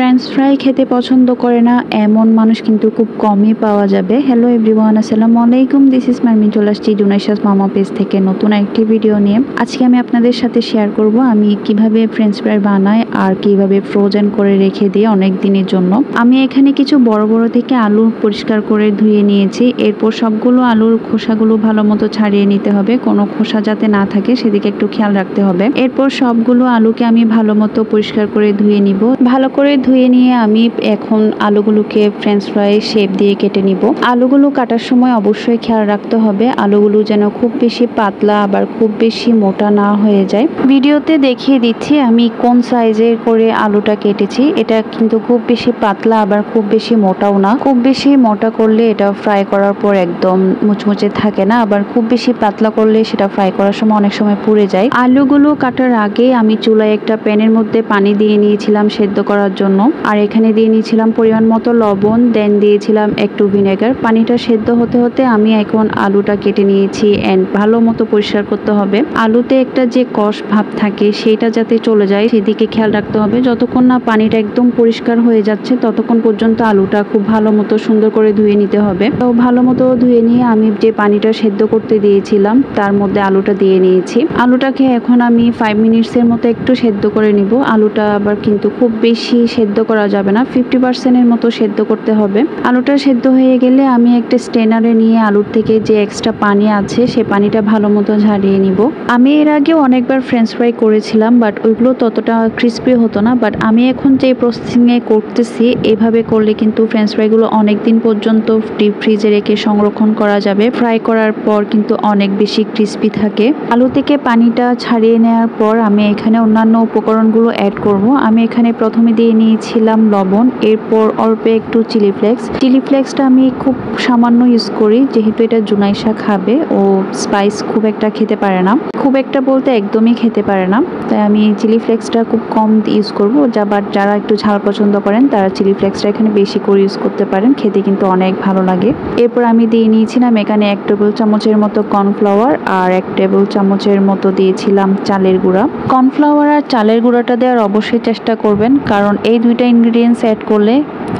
French fry খেতে পছন্দ করে না এমন মানুষ কিন্তু খুব কমই পাওয়া যাবে। হ্যালো এভরিওয়ান, আসসালামু আলাইকুম। দিস ইজ মারমিন, চলে আসছি জুনাইশাস মামা পেজ থেকে নতুন একটি ভিডিও নিয়ে। আজকে আমি আপনাদের সাথে শেয়ার করব আমি কিভাবে ফ্রেঞ্চ ফ্রাই বানাই আর কিভাবে ফ্রোজেন করে রেখে দিই অনেক দিনের জন্য। আমি এখানে কিছু বড় বড় থেকে আলু পরিষ্কার করে ধুয়ে নিয়েছি। এরপর সবগুলো আলুর খোসাগুলো ভালো মতো ছাড়িয়ে নিতে হবে, কোনো খোসা যাতে না থাকে সেদিকে একটু খেয়াল রাখতে হবে। এরপর সবগুলো আলুকে আমি ভালো মতো পরিষ্কার করে ধুয়ে নিব। ভালো করে ধুয়ে নিয়ে আমি এখন আলুগুলোকে ফ্রেঞ্চ ফ্রাই শেপ দিয়ে কেটে নিব। আলুগুলো কাটার সময় অবশ্যই খেয়াল রাখতে হবে আলুগুলো যেন খুব বেশি পাতলা আবার খুব বেশি মোটা না হয়ে যায়। ভিডিওতে দেখিয়ে দিচ্ছি আমি কোন সাইজের করে আলুটা কেটেছি। এটা কিন্তু খুব বেশি পাতলা আবার খুব বেশি মোটাও না। খুব বেশি মোটা করলে এটা ফ্রাই করার পর একদম মুচমুচে থাকে না, আবার খুব বেশি পাতলা করলে সেটা ফ্রাই করার সময় অনেক সময় পুড়ে যায়। আলুগুলো কাটার আগে আমি চুলায় একটা প্যানের মধ্যে পানি দিয়ে নিয়েছিলাম সেদ্ধ করার জন্য, আর এখানে দিয়ে নিয়েছিলাম পরিমাণ মতো লবণ, দেন দিয়েছিলাম একটু ভিনেগার। পানিটা সেদ্ধ হতে হতে আমি এখন আলুটা কেটে নিয়েছি এন্ড ভালো মতো পরিষ্কার করতে হবে। আলুতে একটা যে কষ ভাব থাকে সেটা যাতে চলে যায় সেদিকে খেয়াল রাখতে হবে। যতক্ষণ না পানিটা একদম পরিষ্কার হয়ে যাচ্ছে ততক্ষণ পর্যন্ত আলুটা খুব ভালো মতো সুন্দর করে ধুয়ে নিতে হবে। তো ভালো মতো ধুয়ে নিয়ে আমি যে পানিটা সেদ্ধ করতে দিয়েছিলাম তার মধ্যে আলুটা দিয়ে নিয়েছি। আলুটাকে এখন আমি 5 মিনিটসের মতো একটু সেদ্ধ করে নিব। আলুটা আবার কিন্তু খুব বেশি সেদ্ধ করা যাবে না, 50% মতো সেদ্ধ করতে হবে। আলুটা সেদ্ধ হয়ে গেলে আমি একটা স্ট্রেনারে নিয়ে আলুর থেকে যে এক্সট্রা পানি আছে সে পানিটা ভালো মতো ঝারিয়ে নিব। আমি এর আগেও অনেকবার ফ্রেঞ্চ ফ্রাই করেছিলাম, বাট ওইগুলো ততটা ক্রিস্পি হতো না। বাট আমি এখন যে প্রসেসিংয়ে করতেছি এভাবে করলে কিন্তু ফ্রেঞ্চ ফ্রাইগুলো অনেক দিন পর্যন্ত ডিপ ফ্রিজে রেখে সংরক্ষণ করা যাবে। ফ্রাই করার পর কিন্তু অনেক বেশি ক্রিস্পি থাকে। আলু থেকে পানিটা ছাড়িয়ে নেওয়ার পর আমি এখানে অন্যান্য উপকরণগুলো অ্যাড করব। আমি এখানে প্রথমে দিয়ে নিয়েছিলাম লবণ, এরপর অল্প একটু চিলি ফ্লেক্স। চিলি ফ্লেক্সটা আমি খুব সামান্য ইউজ করি যেহেতু এটা জুনাইশা খাবে, ও স্পাইস খুব একটা খেতে পারে না, খুব একটা বলতে একদমই খেতে পারে না, তাই আমি চিলি ফ্লেক্সটা খুব কম ইউজ করবো। বাট যারা একটু ঝাল পছন্দ করেন তারা চিলি ফ্লেক্সটা এখানে বেশি করে ইউজ করতে পারেন, খেতে কিন্তু অনেক ভালো লাগে। এরপর আমি দিয়ে নিয়েছিলাম এখানে 1 টেবিল চামচের মতো কর্নফ্লাওয়ার আর 1 টেবিল চামচের মতো দিয়েছিলাম চালের গুঁড়া। কর্নফ্লাওয়ার আর চালের গুঁড়াটা দেওয়ার অবশ্যই চেষ্টা করবেন, কারণ এই দুইটা ইনগ্রিডিয়েন্টস অ্যাড করলে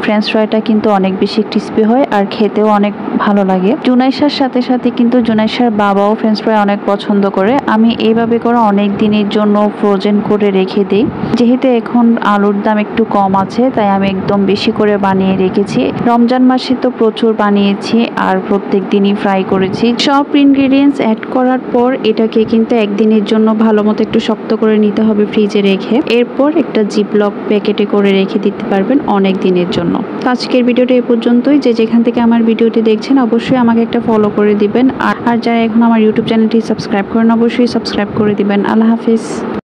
ফ্রেঞ্চ ফ্রাইটা কিন্তু অনেক বেশি ক্রিস্পি হয় আর খেতেও অনেক ভালো লাগে। জুনাইশার সাথে সাথে কিন্তু জুনাইশার বাবাও ফ্রেঞ্চ ফ্রাই অনেক পছন্দ করে। আমি এইভাবে করে অনেক দিনের জন্য ফ্রোজেন করে রেখে দিই। যেহেতু এখন আলুর দাম একটু কম আছে তাই আমি একদম বেশি করে বানিয়ে রেখেছি। রমজান মাসে তো প্রচুর বানিয়েছি আর প্রত্যেক দিনই ফ্রাই করেছি। সব ইনগ্রিডিয়েন্টস অ্যাড করার পর এটাকে কিন্তু একদিনের জন্য ভালো মতো একটু শক্ত করে নিতে হবে ফ্রিজে রেখে। এরপর একটা জিপলক প্যাকেটে করে রেখে দিতে পারবেন অনেক দিনের জন্য। তো আজকের ভিডিওটা এই পর্যন্তই। যে যেখান থেকে আমার ভিডিওটি দেখছেন অবশ্যই আমাকে একটা ফলো করে দিবেন, আর যারা এখন আমার ইউটিউব চ্যানেলটি সাবস্ক্রাইব করেন অবশ্যই সাবস্ক্রাইব করে দিবেন। আল্লাহ হাফিজ।